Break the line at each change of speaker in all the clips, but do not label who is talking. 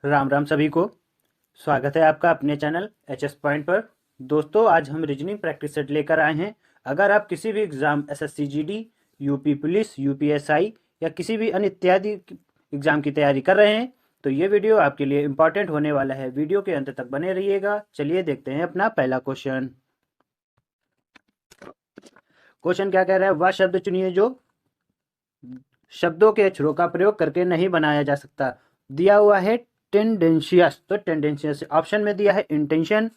राम राम सभी को। स्वागत है आपका अपने चैनल एचएस पॉइंट पर। दोस्तों, आज हम रीजनिंग प्रैक्टिस सेट लेकर आए हैं। अगर आप किसी भी exam SSC GD, UP police, UPSI या किसी भी अन्य इत्यादि एग्ज़ाम की तैयारी कर रहे हैं तो ये वीडियो आपके लिए इम्पॉर्टेंट होने वाला है। वीडियो के अंत तक बने रहिएगा। चलिए देखते हैं अपना पहला क्वेश्चन। क्वेश्चन क्या कह रहा है? वह शब्द चुनिए जो शब्दों के अक्षरों का प्रयोग करके नहीं बनाया जा सकता। दिया हुआ है टेंडेंशियस, तो टेंडेंशियस ऑप्शन में दिया है इंटेंशन,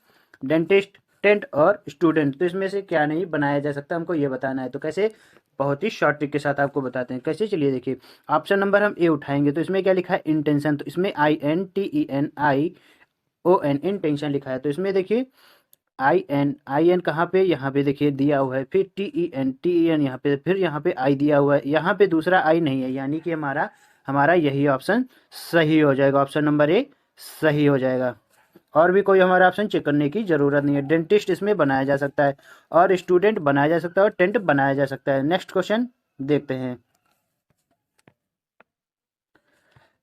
डेंटिस्ट, टेंट और स्टूडेंट। तो इसमें से क्या नहीं बनाया जा सकता, हमको ये बताना है। तो कैसे? बहुत ही शॉर्ट ट्रिक के साथ आपको बताते हैं कैसे। चलिए देखिए, ऑप्शन नंबर हम ए उठाएंगे तो इसमें क्या लिखा है? इंटेंशन। तो इसमें INTENION इंटेंशन लिखा है। तो इसमें देखिए आई एन कहाँ पे? यहाँ पे देखिए दिया हुआ है। फिर टी ई एन यहाँ पे, फिर यहाँ पे आई दिया हुआ है। यहाँ पे दूसरा आई नहीं है, यानी कि हमारा हमारा यही ऑप्शन सही हो जाएगा। ऑप्शन नंबर ए सही हो जाएगा। और भी कोई हमारा ऑप्शन चेक करने की जरूरत नहीं है। डेंटिस्ट इसमें बनाया जा सकता है और स्टूडेंट बनाया जा सकता है और टेंट बनाया जा सकता है। नेक्स्ट क्वेश्चन देखते हैं।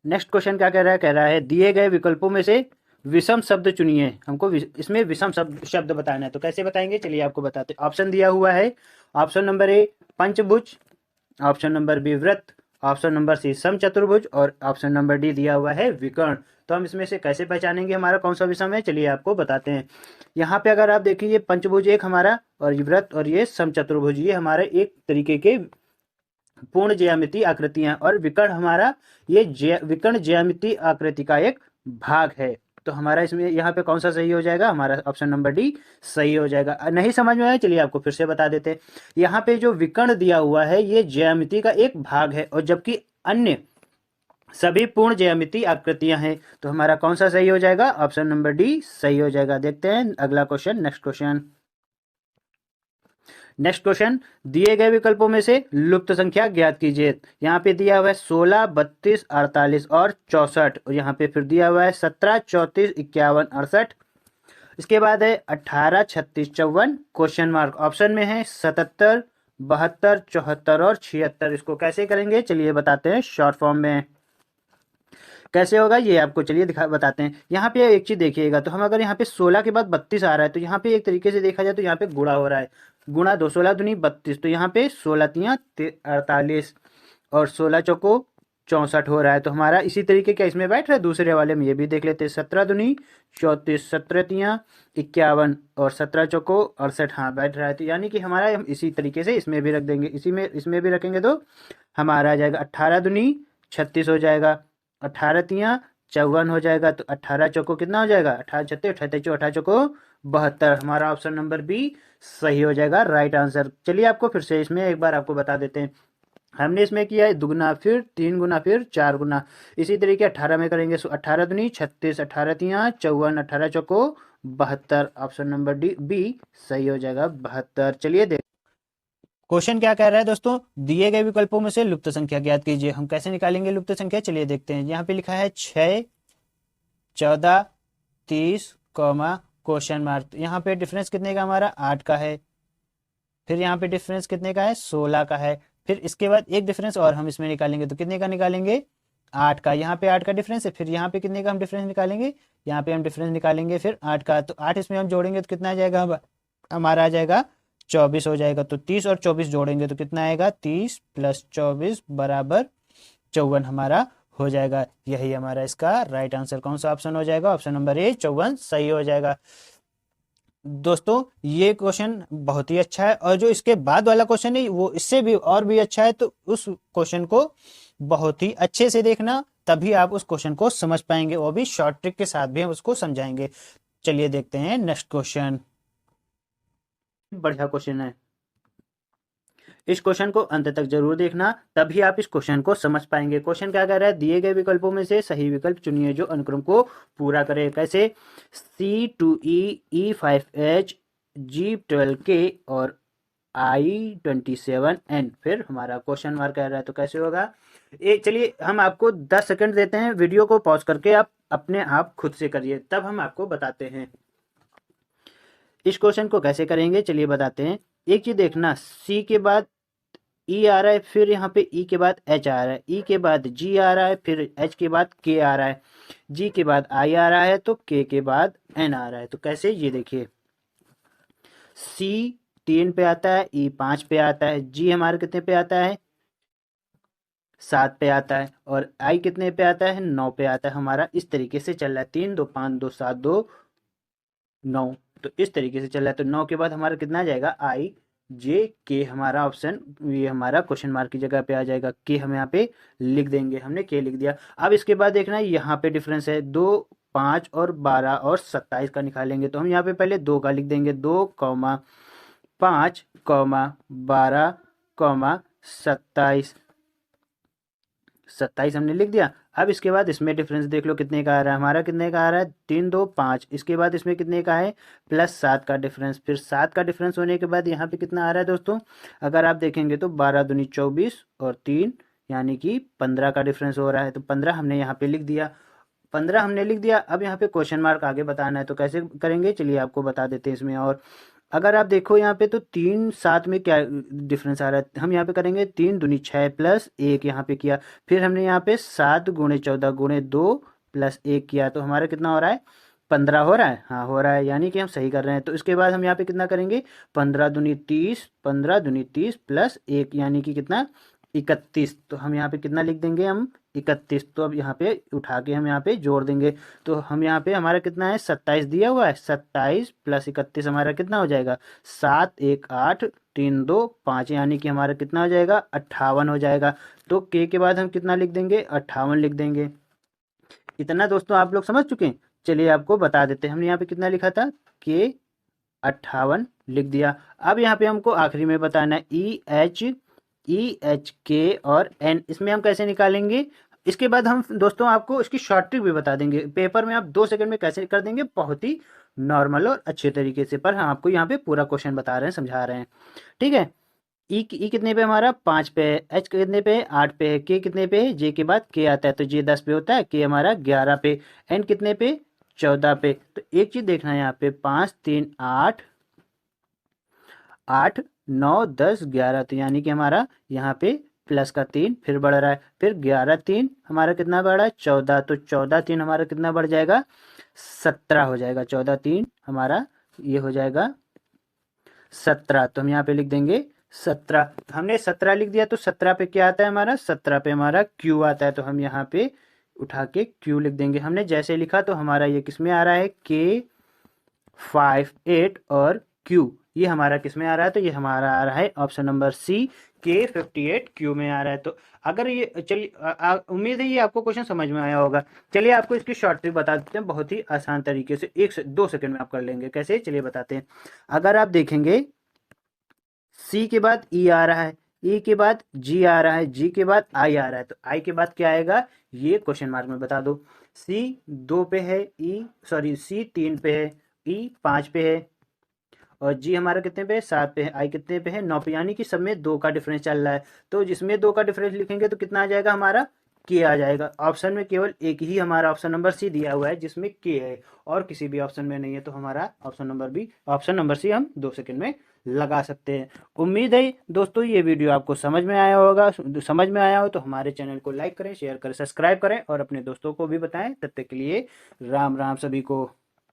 नेक्स्ट क्वेश्चन क्या कह रहा है दिए गए विकल्पों में से विषम शब्द चुनिए। हमको इसमें विषम शब्द बताना है। तो कैसे बताएंगे? चलिए आपको बताते हैं। ऑप्शन दिया हुआ है। ऑप्शन नंबर ए पंचभुज, ऑप्शन नंबर बी वृत्त, ऑप्शन नंबर सी समचतुर्भुज और ऑप्शन नंबर डी दिया हुआ है विकर्ण। तो हम इसमें से कैसे पहचानेंगे हमारा कौन सा विषम है? चलिए आपको बताते हैं। यहाँ पे अगर आप देखिए, पंचभुज एक हमारा और ये वृत्त और ये समचतुर्भुज, ये हमारे एक तरीके के पूर्ण ज्यामितीय आकृतियां, और विकर्ण हमारा ये विकर्ण ज्यामितीय आकृति का एक भाग है। तो हमारा इसमें यहाँ पे कौन सा सही हो जाएगा? हमारा ऑप्शन नंबर डी सही हो जाएगा। नहीं समझ में आया? चलिए आपको फिर से बता देते हैं। यहाँ पे जो विकर्ण दिया हुआ है ये ज्यामिति का एक भाग है, और जबकि अन्य सभी पूर्ण ज्यामितीय आकृतियां हैं। तो हमारा कौन सा सही हो जाएगा? ऑप्शन नंबर डी सही हो जाएगा। देखते हैं अगला क्वेश्चन। नेक्स्ट क्वेश्चन, दिए गए विकल्पों में से लुप्त संख्या ज्ञात कीजिए। यहाँ पे दिया हुआ है 16, 32, 48 और 64, और यहाँ पे फिर दिया हुआ है 17, 34, 51, 68। इसके बाद है 18, 36, 54 क्वेश्चन मार्क। ऑप्शन में है 77, 72, 74 और 76। इसको कैसे करेंगे चलिए बताते हैं शॉर्ट फॉर्म में। कैसे होगा ये आपको चलिए बताते हैं। यहाँ पे एक चीज देखिएगा, तो हम अगर यहाँ पे 16 के बाद 32 आ रहा है तो यहाँ पे एक तरीके से देखा जाए तो यहाँ पे गुणा हो रहा है। गुणा 2, 16 दूनी 32, तो यहाँ पे 16 तियाँ 48 और 16 चौको 64 हो रहा है। तो हमारा इसी तरीके का इसमें बैठ रहा है। दूसरे वाले में ये भी देख लेते हैं। 17 दूनी 34, 17 तियाँ 51 और 17 चौको 68, हाँ बैठ रहा है। तो यानी कि हमारा हम इसी तरीके से इसमें भी रख देंगे। इसमें भी रखेंगे तो हमारा आ जाएगा 18 दूनी 36 हो जाएगा, 18 तियाँ 54 हो जाएगा। तो 18 चौको कितना हो जाएगा? 18 छत्ते 88, 18 चौको 72। हमारा ऑप्शन नंबर बी सही हो जाएगा, राइट आंसर। चलिए आपको फिर से इसमें एक बार आपको बता देते हैं। हमने इसमें किया है दुगुना, फिर 3 गुना, फिर 4 गुना। इसी तरीके 18 में करेंगे। 18 दूनी 36, 18 तियाँ 54, 18 चौको 72। ऑप्शन नंबर डी बी सही हो जाएगा, 72। चलिए देख क्वेश्चन क्या कह रहा है दोस्तों, दिए गए विकल्पों में से लुप्त संख्या ज्ञात कीजिए। हम कैसे निकालेंगे लुप्त संख्या? चलिए देखते हैं। यहाँ पे लिखा है 6, 14, 30 कॉमा क्वेश्चन मार्क। यहाँ पे डिफरेंस कितने का? हमारा 8 का है। फिर यहाँ पे डिफरेंस कितने का है? 16 का है। फिर इसके बाद एक डिफरेंस और हम इसमें निकालेंगे, तो कितने का निकालेंगे? 8 का। यहाँ पे 8 का डिफरेंस है। फिर यहाँ पे कितने का हम डिफरेंस निकालेंगे? यहाँ पे हम डिफरेंस निकालेंगे फिर 8 का। तो 8 इसमें हम जोड़ेंगे तो कितना आ जाएगा? हमारा आ जाएगा 24 हो जाएगा। तो 30 और 24 जोड़ेंगे तो कितना आएगा? 30 प्लस 24 बराबर 54 हमारा हो जाएगा। यही हमारा इसका राइट आंसर कौन सा ऑप्शन हो जाएगा? ऑप्शन नंबर ए 54 सही हो जाएगा। दोस्तों ये क्वेश्चन बहुत ही अच्छा है, और जो इसके बाद वाला क्वेश्चन है वो इससे भी और भी अच्छा है। तो उस क्वेश्चन को बहुत ही अच्छे से देखना, तभी आप उस क्वेश्चन को समझ पाएंगे। वो भी शॉर्ट ट्रिक के साथ भी हम उसको समझाएंगे। चलिए देखते हैं नेक्स्ट क्वेश्चन। बढ़िया क्वेश्चन है। इस क्वेश्चन को अंत तक जरूर देखना, तभी आप इस क्वेश्चन को समझ पाएंगे। क्वेश्चन क्या कह रहा है? दिए गए विकल्पों में से सही विकल्प चुनिए जो अनुक्रम को पूरा करे। कैसे? C2E E5H G12K और I27N। फिर हमारा क्वेश्चन मार्क कह रहा है, तो कैसे होगा? चलिए हम आपको 10 सेकंड देते हैं, वीडियो को पॉज करके आप अपने आप खुद से करिए, तब हम आपको बताते हैं इस क्वेश्चन को कैसे करेंगे। चलिए बताते हैं। एक चीज देखना, सी के बाद ई आ रहा है, फिर यहाँ पे ई के बाद एच आ रहा है, ई के बाद जी आ रहा है, फिर एच के बाद के आ रहा है, जी के बाद आई आ रहा है, तो के बाद एन आ रहा है। तो कैसे, ये देखिए, सी 3 पे आता है, ई 5 पे आता है, जी हमारे कितने पे आता है, 7 पे आता है, और आई कितने पे आता है, 9 पे आता है। हमारा इस तरीके से चल रहा है, 3 2 5 2 7 2 9। तो इस तरीके से चल रहा है। तो 9 के बाद हमारा कितना आ जाएगा, आई जे के, हमारा ऑप्शन ये हमारा क्वेश्चन मार्क की जगह पे आ जाएगा। के हम यहाँ पे लिख देंगे, हमने के लिख दिया। अब इसके बाद देखना है यहाँ पे डिफरेंस है, 2 5 और 12 और 27 का निकालेंगे। तो हम यहाँ पे पहले 2 का लिख देंगे, 2 कॉमा 5 कॉमा 12 कॉमा 27, 27 हमने लिख दिया। अब इसके बाद इसमें डिफरेंस देख लो कितने का आ रहा है, हमारा कितने का आ रहा है, 3 2 5। इसके बाद इसमें कितने का है, +7 का डिफरेंस। फिर 7 का डिफरेंस होने के बाद यहाँ पे कितना आ रहा है दोस्तों, अगर आप देखेंगे तो 12 दूनी 24 और 3 यानी कि 15 का डिफरेंस हो रहा है। तो 15 हमने यहाँ पे लिख दिया, 15 हमने लिख दिया। अब यहाँ पे क्वेश्चन मार्क आगे बताना है, तो कैसे करेंगे चलिए आपको बता देते हैं इसमें। और अगर आप देखो यहाँ पे तो 3 7 में क्या डिफरेंस आ रहा है, हम यहाँ पे करेंगे 3 दूनी 6 प्लस 1 यहाँ पे किया, फिर हमने यहाँ पे 7 गुणे 14 गुणे 2 प्लस 1 किया, तो हमारा कितना हो रहा है, 15 हो रहा है। हाँ हो रहा है, यानी कि हम सही कर रहे हैं। तो इसके बाद हम यहाँ पे कितना करेंगे, 15 दूनी 30, 15 दूनी 30 प्लस 1 यानी कि कितना, 31। तो हम यहाँ पे कितना लिख देंगे, हम 31। तो अब यहाँ पे उठा के हम यहाँ पे जोड़ देंगे। तो हम यहाँ पे हमारा कितना है, 27 दिया हुआ है, 27 प्लस 31 हमारा कितना हो जाएगा, 7 1 8 3 2 5, यानी कि हमारा कितना हो जाएगा, 58 हो जाएगा। तो के बाद हम कितना लिख देंगे, 58 लिख देंगे। इतना दोस्तों आप लोग समझ चुके हैं। चलिए आपको बता देते हैं, हमने यहाँ पे कितना लिखा था, के 58 लिख दिया। अब यहाँ पे हमको आखिरी में बताना है ई एच के और एन, इसमें हम कैसे निकालेंगे। इसके बाद हम दोस्तों आपको इसकी शॉर्ट ट्रिक भी बता देंगे, पेपर में आप 2 सेकंड में कैसे कर देंगे, बहुत ही नॉर्मल और अच्छे तरीके से। पर हम आपको यहाँ पे पूरा क्वेश्चन बता रहे हैं, समझा रहे हैं, ठीक है। ई कितने पे, हमारा 5 पे है, एच कितने पे है, 8 पे है, के कितने पे है, जे के बाद के आता है, तो जे 10 पे होता है, के हमारा 11 पे, एन कितने पे, 14 पे। तो एक चीज देखना है यहाँ पे, 5 3 8 8 9 10 11, तो यानी कि हमारा यहाँ पे प्लस का 3 फिर बढ़ रहा है, फिर 11 3 हमारा कितना बढ़ा है, 14। तो 14 3 हमारा कितना बढ़ जाएगा, 17 हो जाएगा। 14 3 हमारा ये हो जाएगा 17। तो हम यहाँ पे लिख देंगे 17। हमने 17 लिख दिया, तो 17 पे क्या आता है हमारा, 17 पे हमारा क्यू आता है। तो हम यहाँ पे उठा के क्यू लिख देंगे। हमने जैसे लिखा तो हमारा ये किस में आ रहा है, के 5 8 और क्यू, ये हमारा किस में आ रहा है, तो ये हमारा आ रहा है ऑप्शन नंबर सी, के 58 क्यू में आ रहा है। तो अगर ये चलिए, उम्मीद है ये आपको क्वेश्चन समझ में आया होगा। चलिए आपको इसकी शॉर्ट ट्रिक बता देते हैं, बहुत ही आसान तरीके से, 1 से 2 सेकंड में आप कर लेंगे। कैसे, चलिए बताते हैं। अगर आप देखेंगे सी के बाद ई आ रहा है, ई के बाद जी आ रहा है, जी के बाद आई आ रहा है, तो आई के बाद क्या आएगा, ये क्वेश्चन मार्क में बता दो। सी 2 पे है, सी 3 पे है, ई 5 पे है, और जी हमारा कितने पे है, 7 पे है, आई कितने पे है, 9 पे, यानी कि सब में 2 का डिफरेंस चल रहा है। तो जिसमें 2 का डिफरेंस लिखेंगे तो कितना आ जाएगा हमारा, के आ जाएगा। ऑप्शन में केवल एक ही हमारा ऑप्शन नंबर सी दिया हुआ है जिसमें के है, और किसी भी ऑप्शन में नहीं है। तो हमारा ऑप्शन नंबर सी हम 2 सेकंड में लगा सकते हैं। उम्मीद है दोस्तों ये वीडियो आपको समझ में आया होगा, समझ में आया हो तो हमारे चैनल को लाइक करें, शेयर करें, सब्सक्राइब करें और अपने दोस्तों को भी बताएं। तब तक के लिए राम राम सभी को।